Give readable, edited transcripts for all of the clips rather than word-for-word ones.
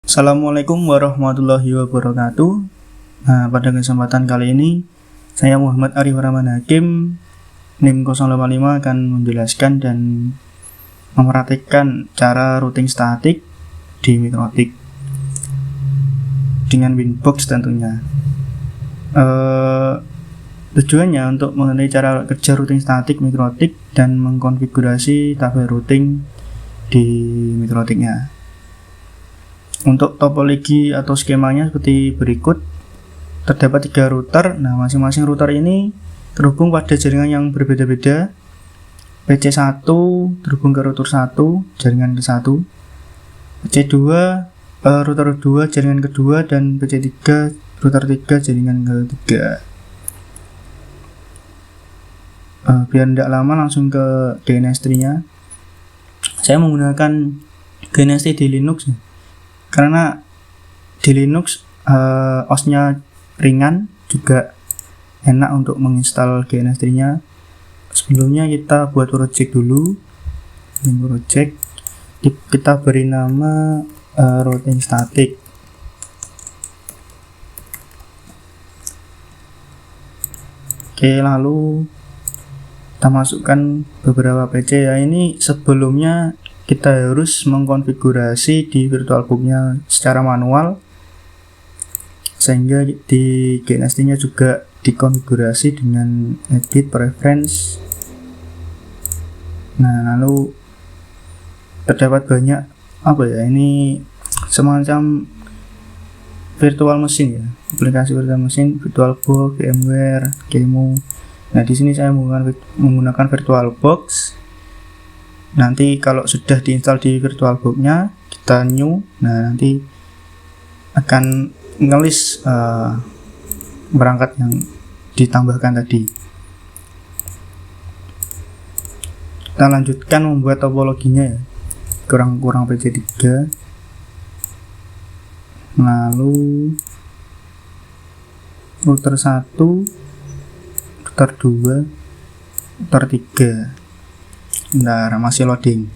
Assalamualaikum warahmatullahi wabarakatuh. Nah, pada kesempatan kali ini saya Muhammad Arif Rahman Hakim NIM 085 akan menjelaskan dan memperhatikan cara routing statik di Mikrotik dengan Winbox tentunya. Tujuannya untuk mengenai cara kerja routing statik Mikrotik dan mengkonfigurasi tabel routing di Mikrotiknya. Untuk topologi atau skemanya seperti berikut. Terdapat 3 router. Nah, masing-masing router ini terhubung pada jaringan yang berbeda-beda. PC1 terhubung ke router 1, jaringan ke-1. PC2 router 2, jaringan kedua, dan PC3 router 3, jaringan ketiga. Biar tidak lama langsung ke DNS-nya. Saya menggunakan DNS di Linux karena di Linux OS-nya ringan, juga enak untuk menginstal DNS-nya. Sebelumnya kita buat project dulu. Project kita beri nama routing static. Oke, lalu kita masukkan beberapa PC ya. Ini sebelumnya kita harus mengkonfigurasi di VirtualBox-nya secara manual, sehingga di GNST-nya juga dikonfigurasi dengan edit preference. Nah, lalu terdapat banyak ini semacam virtual machine ya, aplikasi virtual machine, VirtualBox, VMware, QEMU. Nah, di sini saya menggunakan VirtualBox. Nanti kalau sudah diinstal di VirtualBox-nya, kita new. Nah, nanti akan ngelis perangkat yang ditambahkan tadi. Kita lanjutkan membuat topologinya ya. Kurang PC3. Lalu router 1, router 2, router 3. Bentar, masih loading.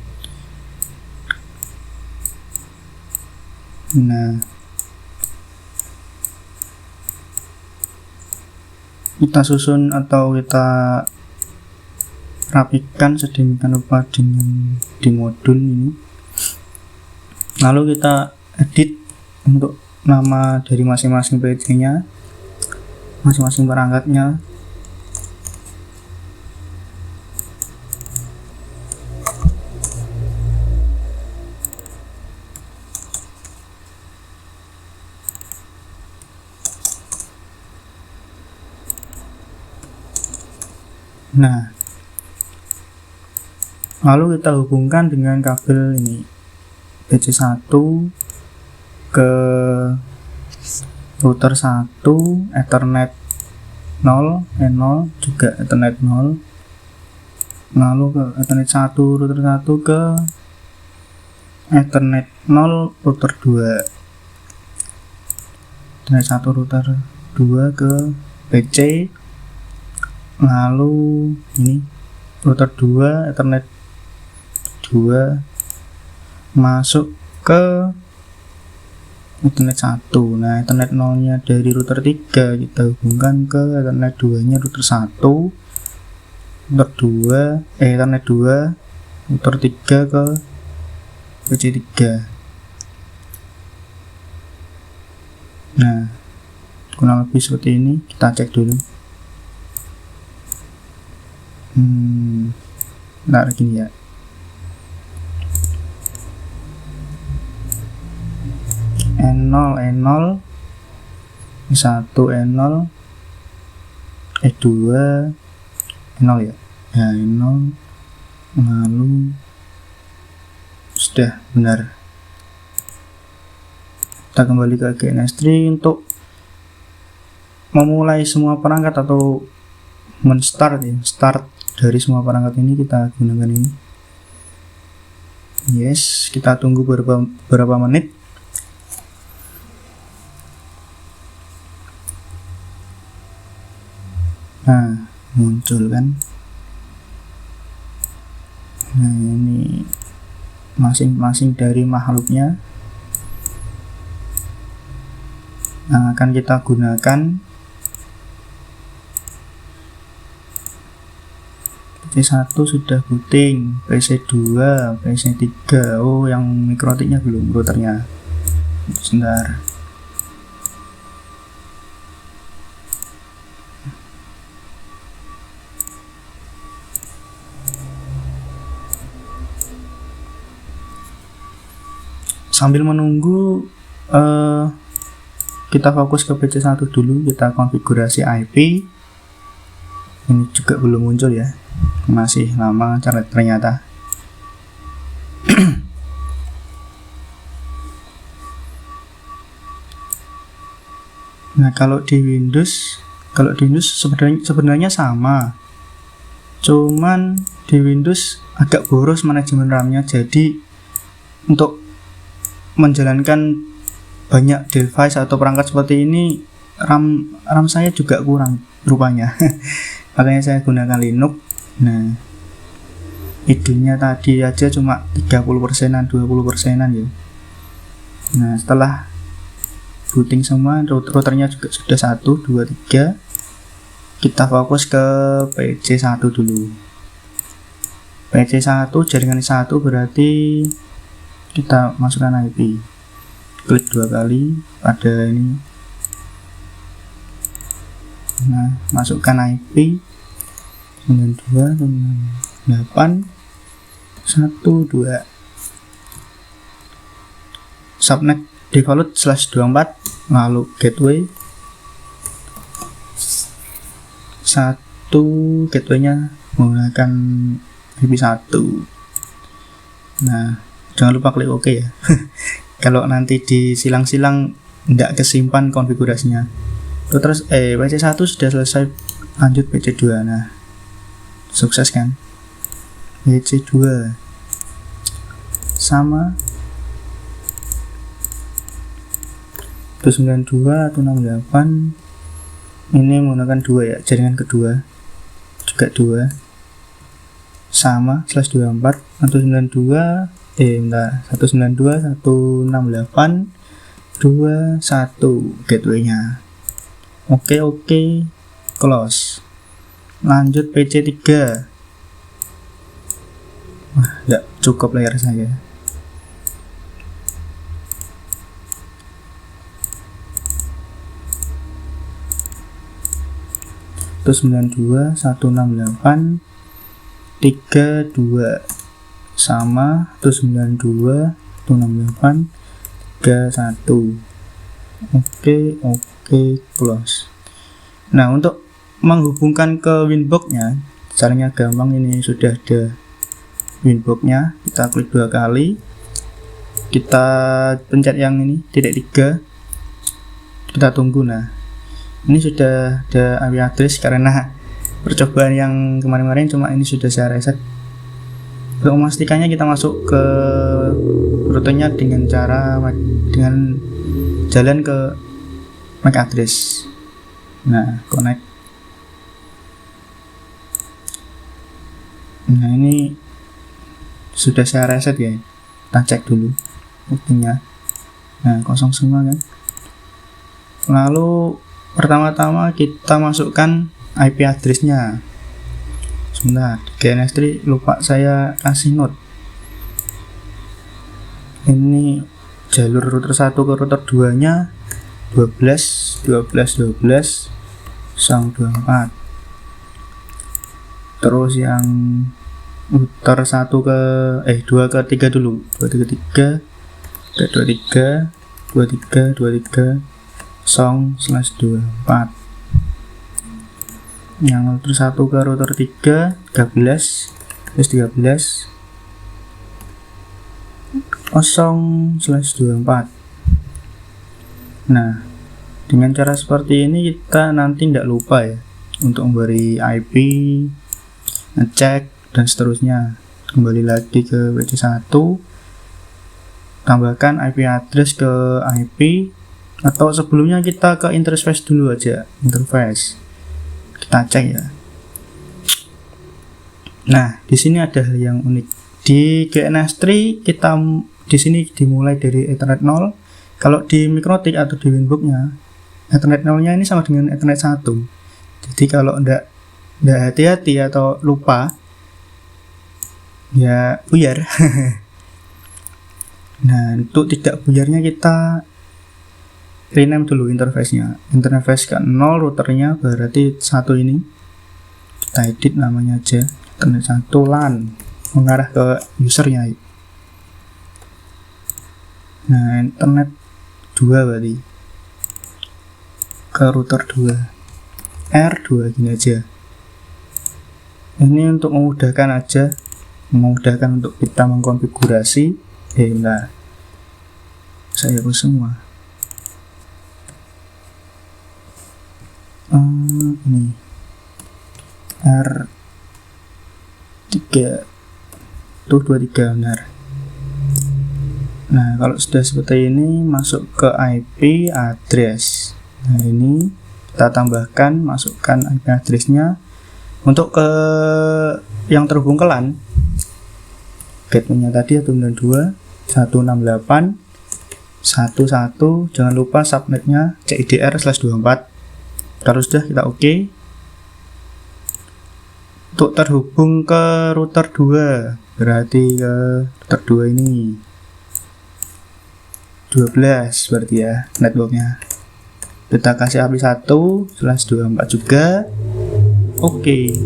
Nah, kita susun atau kita rapikan sedemikian rupa dengan di modul ini. Lalu kita edit untuk nama dari masing-masing PC-nya, masing-masing perangkatnya. Nah, lalu kita hubungkan dengan kabel ini PC1 ke router 1, Ethernet 0, N0 juga Ethernet 0. Lalu ke Ethernet 1, router 1 ke Ethernet 0, router 2. Ethernet 1, router 2 ke PC. Lalu ini router 2, Ethernet 2 masuk ke Ethernet 1. Nah, Ethernet 0 nya dari router 3 kita hubungkan ke Ethernet 2 nya router 1, router 2, Ethernet 2, router 3 ke PC3. Nah, kurang lebih seperti ini. Kita cek dulu. Nah, gini ya. N0 N0 1 N0 E2 N0 ya. Ya, N0. Lalu sudah benar. Kita kembali ke GNS3 untuk memulai semua perangkat atau men-start ya, start dari semua perangkat ini kita gunakan ini. Yes, kita tunggu beberapa menit. Nah, muncul kan. Nah, ini masing-masing dari makhluknya. akan kita gunakan PC1 sudah booting, PC2, PC3. Oh, yang mikrotiknya belum routernya. Sebentar. Sambil menunggu, kita fokus ke PC1 dulu, kita konfigurasi IP. Ini juga belum muncul ya, masih lama ternyata. Nah, kalau di Windows sebenarnya sama, cuman di Windows agak boros manajemen RAM-nya. Jadi untuk menjalankan banyak device atau perangkat seperti ini, RAM saya juga kurang rupanya. Makanya saya gunakan Linux. Nah, idenya tadi aja cuma 30%-an, 20%-an ya. Nah, setelah booting semua, routernya juga sudah 1, 2, 3. Kita fokus ke PC1 dulu. PC1 jaringan 1 berarti kita masukkan IP. Klik 2 kali pada ini. Nah, masukkan IP 92.8.1.2. Subnet default /24, lalu gateway 1, gateway-nya menggunakan IP1. Nah, jangan lupa klik OK ya. Kalau nanti di silang-silang tidak kesimpan konfigurasinya. Terus PC1 sudah selesai, lanjut PC2. Nah, sukses kan? PC2 sama 92 atau 68. Ini menggunakan 2 ya, jaringan kedua juga 2 sama /24 atau 192 192.168.2.1 gateway-nya. Oke, close. Lanjut PC3. Wah, tidak cukup layar saya. Terus 92.168.3.2 sama 192.168.3.1. Oke, close. Nah, untuk menghubungkan ke Winbox-nya caranya gampang. Ini sudah ada Winbox-nya, kita klik 2 kali, kita pencet yang ini titik 3, kita tunggu. Nah, ini sudah ada IP address karena percobaan yang kemarin-kemarin, cuma ini sudah saya reset. Untuk memastikannya kita masuk ke rutenya dengan jalan ke MAC address. Nah, connect. Nah, ini sudah saya reset ya. Kita cek dulu buktinya. Nah, kosong semua kan. Lalu pertama-tama kita masukkan IP address-nya. Sebentar, GNS3 lupa saya kasih note. Ini jalur router 1 ke router 2 nya 12.12.12.24. Terus yang router 1 ke 2 ke 3 dulu. 2 ke 3 23 0/24. Yang router 1 ke router 3 13 terus 13 0/24. Nah, dengan cara seperti ini kita nanti tidak lupa ya untuk memberi IP, ngecek dan seterusnya. Kembali lagi ke PC1, tambahkan IP address ke IP, atau sebelumnya kita ke interface dulu aja. Interface kita cek ya. Nah, di sini ada hal yang unik. Di GNS3 kita di sini dimulai dari Ethernet 0. Kalau di Mikrotik atau di Winbox-nya Ethernet 0-nya ini sama dengan Ethernet 1. Jadi kalau ndak hati-hati atau lupa, ya buyar. Nah, untuk tidak buyarnya kita rename dulu interface-nya. Interface ke 0, routernya berarti 1 ini. Kita edit namanya aja. Ethernet 1 LAN mengarah ke usernya. Nah, internet 2 berarti ke router 2. R2 gini aja. Ini untuk memudahkan aja, memudahkan untuk kita mengkonfigurasi. Nah, saya hapus semua. Ini R3 tuh 23 benar. Nah, kalau sudah seperti ini masuk ke IP address. Nah, ini kita tambahkan, masukkan IP address-nya untuk ke yang terhubung ke LAN. Gateway-nya tadi 192.168.11. Jangan lupa subnetnya CIDR/24. Kalau sudah kita oke. Untuk terhubung ke router 2, berarti ke router 2 ini 12 berarti ya networknya. Kita kasih IP 1/24 juga. Oke.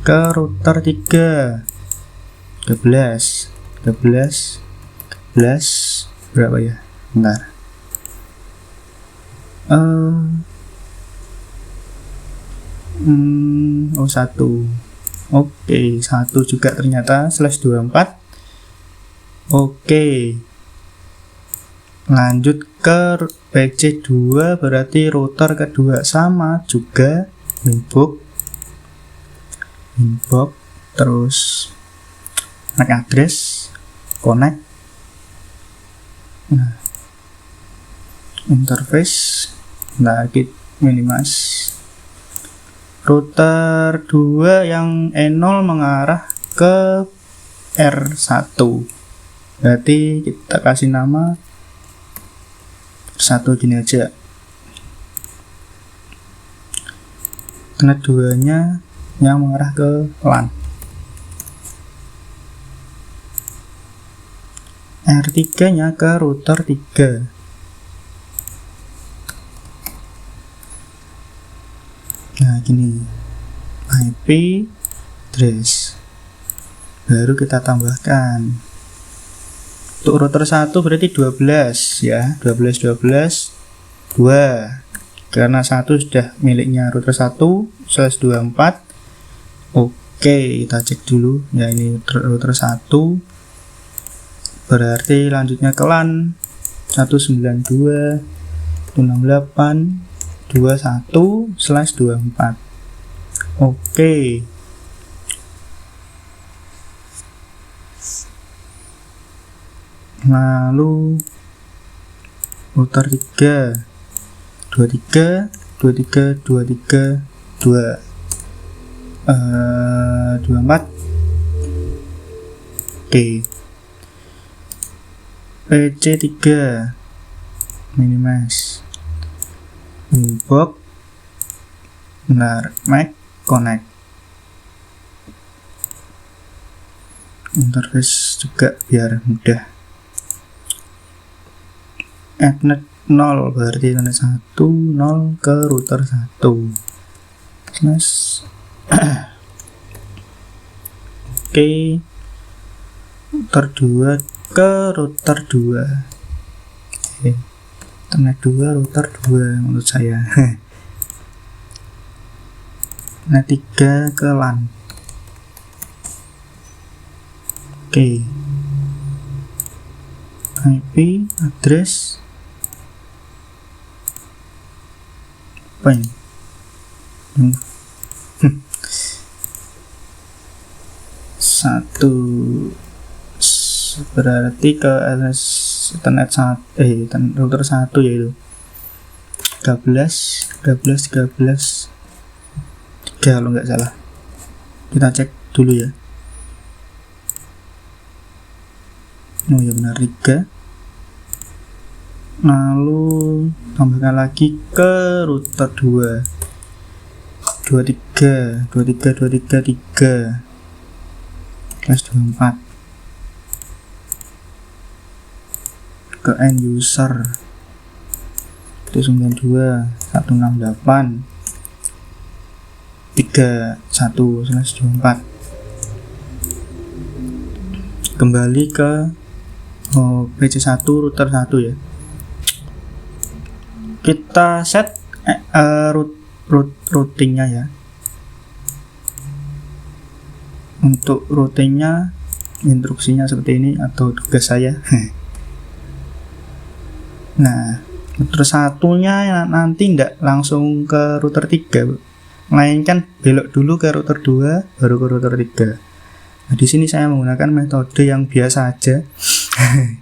Ke router 3 13 berapa ya? Bentar. Oh 1. Oke, 1 juga ternyata /24. Oke. Lanjut ke PC2 berarti router kedua sama juga inbox terus MAC address connect. Nah, interface lagi minimas router 2 yang E0 mengarah ke R1, berarti kita kasih nama R1 gini aja. Internet 2 nya yang mengarah ke LAN. R3 nya ke router 3. Nah gini, IP address baru kita tambahkan. Untuk router 1 berarti 12 ya, 12 2, karena 1 sudah miliknya router 1/24. Oke, kita cek dulu ya, ini router 1 berarti lanjutnya ke LAN 192.168.21/24. Oke. Lalu router 3 23 24 Oke. PC3 minimas inbox benar MAC connect. Interface juga biar mudah. Ethernet 0 berarti Ethernet 1 0 ke router 1 oke. Router 2 ke router 2. Oke. Ethernet 2 router 2 menurut saya. Ethernet 3 ke LAN. Oke. IP address apa ini? Satu berarti ke Ethernet router 1 yaitu 13 3 kalau nggak salah. Kita cek dulu ya. Oh ya benar 3. Lalu tambahkan lagi ke router 2 23 /24 ke end user 192.168.31/24 kembali ke PC1 router 1 ya. Kita set routingnya ya. Untuk routingnya instruksinya seperti ini atau tugas saya. Nah, router satunya nanti tidak langsung ke router 3, melainkan belok dulu ke router 2 baru ke router 3. Nah, di sini saya menggunakan metode yang biasa aja,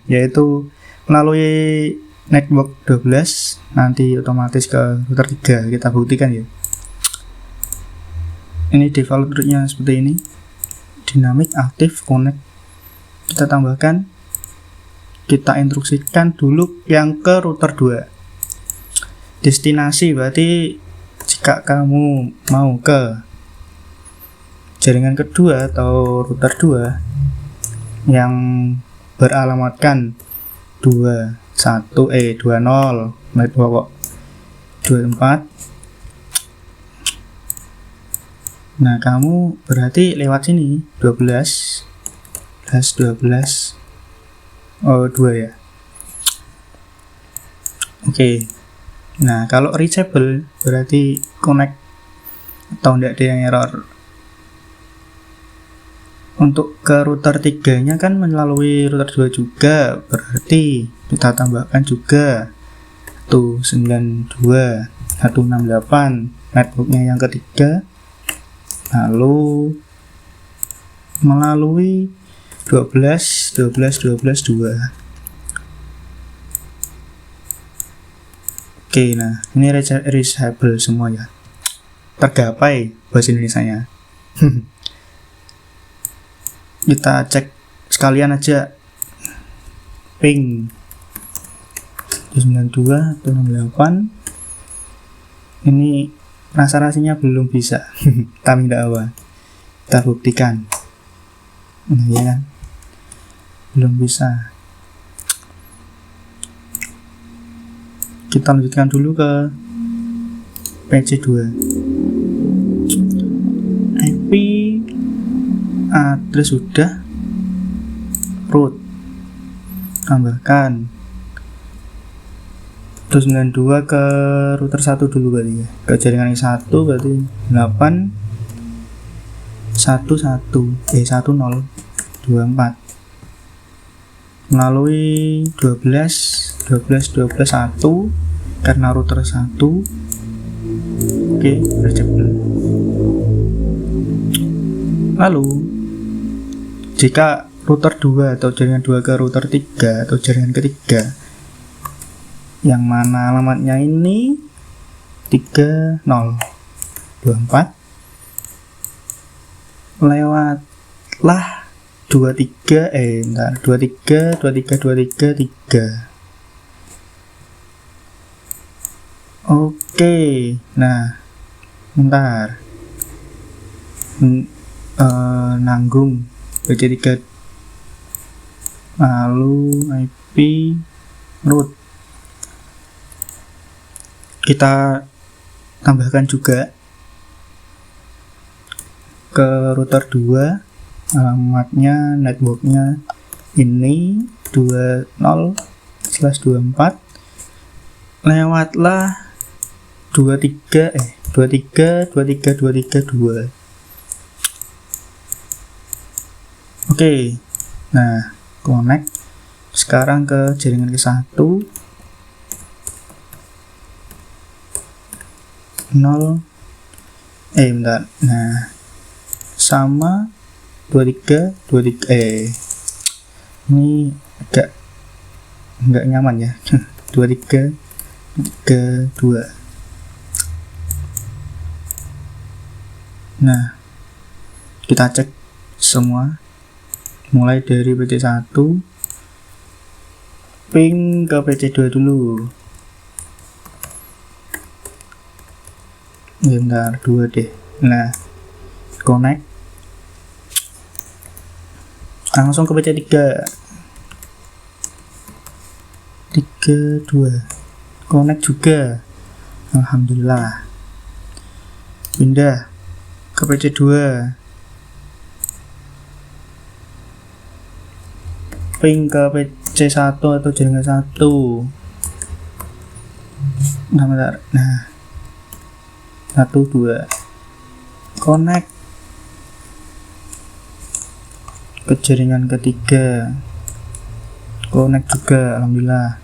yaitu melalui network 12 nanti otomatis ke router 3. Kita buktikan ya. Ini default rootnya seperti ini, dynamic active connect. Kita tambahkan, kita instruksikan dulu yang ke router 2. Destinasi berarti jika kamu mau ke jaringan kedua atau router 2 yang beralamatkan 20 network 24. Nah, kamu berarti lewat sini 12 2 ya. Oke. Nah, kalau reachable berarti connect atau tidak ada yang error. Untuk ke router 3 nya kan melalui router 2 juga, berarti kita tambahkan juga 192.168 networknya yang ketiga, lalu melalui 12 2. Oke, nah ini reachable semua ya, tergapai bahasa Indonesianya. Kita cek sekalian aja ping 92.168. Ini rasa-rasanya belum bisa. Tapi tidak apa, kita buktikan. Nah, ya kan, belum bisa. Kita lanjutkan dulu ke PC2. IP address sudah, root tambahkan 92 ke router 1 dulu berarti ya, ke jaringan yang 1 berarti 1024 melalui 12 karena router 1. Oke, reachable. Lalu jika router 2 atau jaringan 2 ke router 3 atau jaringan ketiga, yang mana alamatnya ini 3024, lewatlah 23. Oke, nah bentar, nanggung PC3, lalu IP root kita tambahkan juga ke router 2, alamatnya networknya ini 20/24, lewatlah 23. Oke, nah connect sekarang ke jaringan ke 1 0. Bentar, nah sama 23. Ini agak nggak nyaman ya. 23 2. Nah, kita cek semua mulai dari PC1 ping ke PC2 dulu. Ya, bentar, 2 deh. Nah, connect. Langsung ke PC 3. 2. Connect juga. Alhamdulillah. Pindah ke PC 2. Ping ke PC 1 atau jaringan 1. Bentar. Nah, 1, 2. Connect ke jaringan ketiga. Connect juga, alhamdulillah.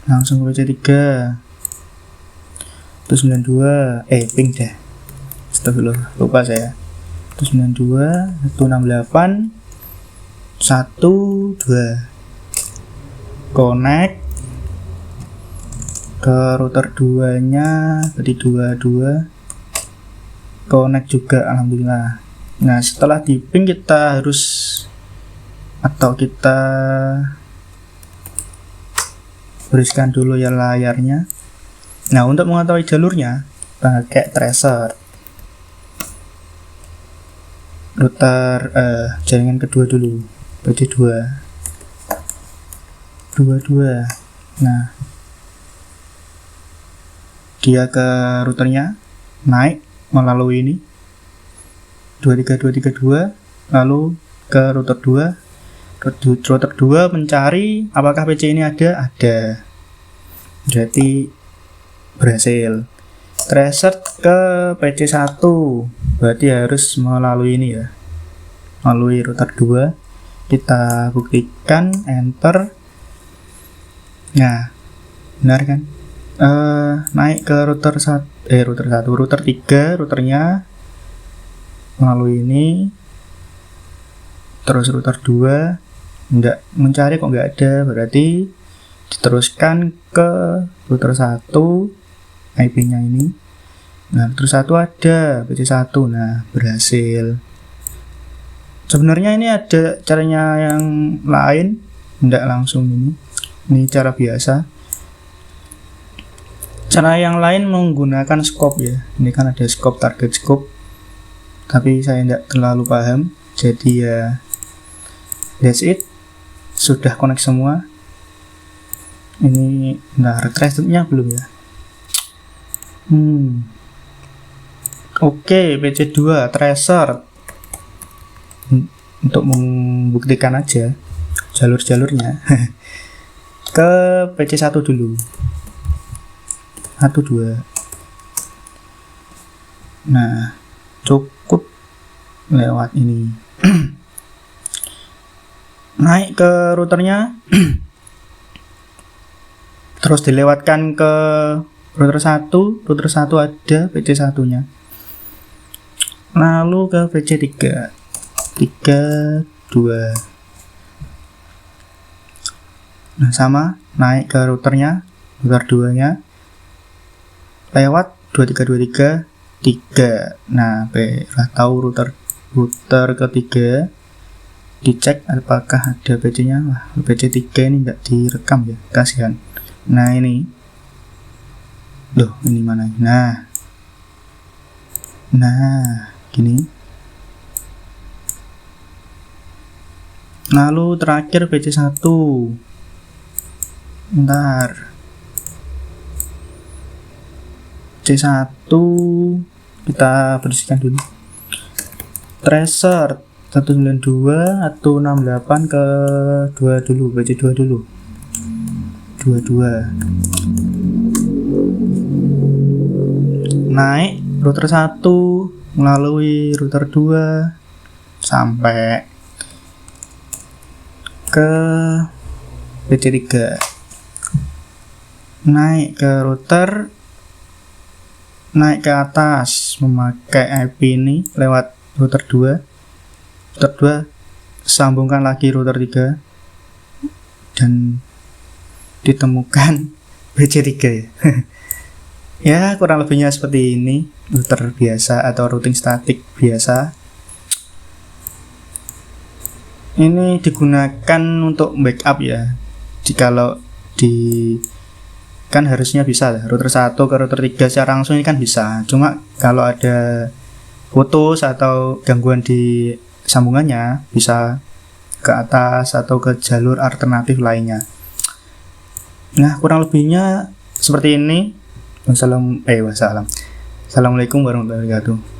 Langsung ke PC 3. 192. Ping deh. Astagfirullah, lupa saya. 192, 168, 1, 2. Connect ke router 2 nya, berarti 2. Connect juga, alhamdulillah. Nah, setelah di ping kita bereskan dulu ya layarnya. Nah, untuk mengetahui jalurnya pakai tracer. Router jaringan kedua dulu, berarti 2. Nah, dia ke routernya naik melalui ini 232, lalu ke router 2. Router 2 mencari apakah PC ini ada, berarti berhasil. Tracer ke PC 1, berarti harus melalui ini ya, melalui router 2. Kita buktikan, enter. Nah, benar kan? Naik ke router 3, routernya melalui ini. Terus router 2 enggak mencari, kok enggak ada, berarti diteruskan ke router 1, IP-nya ini. Nah, router 1 ada, PC 1. Nah, berhasil. Sebenarnya ini ada caranya yang lain, enggak langsung ini. Ini cara biasa. Cara yang lain menggunakan scope ya. Ini kan ada scope, target scope. Tapi saya enggak terlalu paham. Jadi ya, that's it. Sudah connect semua. Ini, nah, tracernya belum ya. Oke, PC 2 tracer. Untuk membuktikan aja jalur-jalurnya. Ke PC 1 dulu. 1, 2. Nah, cukup lewat ini. Naik ke routernya. Terus dilewatkan ke router 1. Router 1 ada PC 1 nya. Lalu ke PC 3. 3, 2. Nah, sama, naik ke routernya, router 2 nya, lewat 2323 3. Nah, lah tahu router ketiga, dicek apakah ada PC nya. Wah, PC 3 ini tidak direkam ya, kasihan. Nah, ini loh, ini mana? Nah, gini. Lalu terakhir PC 1. Bentar. C1 kita bersihkan dulu. Tracer 192 atau 68 ke 2 dulu, PC 2 dulu. 22. Naik router 1 melalui router 2 sampai ke PC 3. Naik ke router, naik ke atas memakai IP ini lewat router 2. Router 2 sambungkan lagi router 3 dan ditemukan PC 3 ya. Ya, kurang lebihnya seperti ini. Router biasa atau routing statik biasa. Ini digunakan untuk backup ya. Jikalau di kan harusnya bisa lah, router 1 ke router 3 secara langsung ini kan bisa. Cuma kalau ada putus atau gangguan di sambungannya bisa ke atas atau ke jalur alternatif lainnya. Nah, kurang lebihnya seperti ini. Wassalamualaikum warahmatullahi wabarakatuh.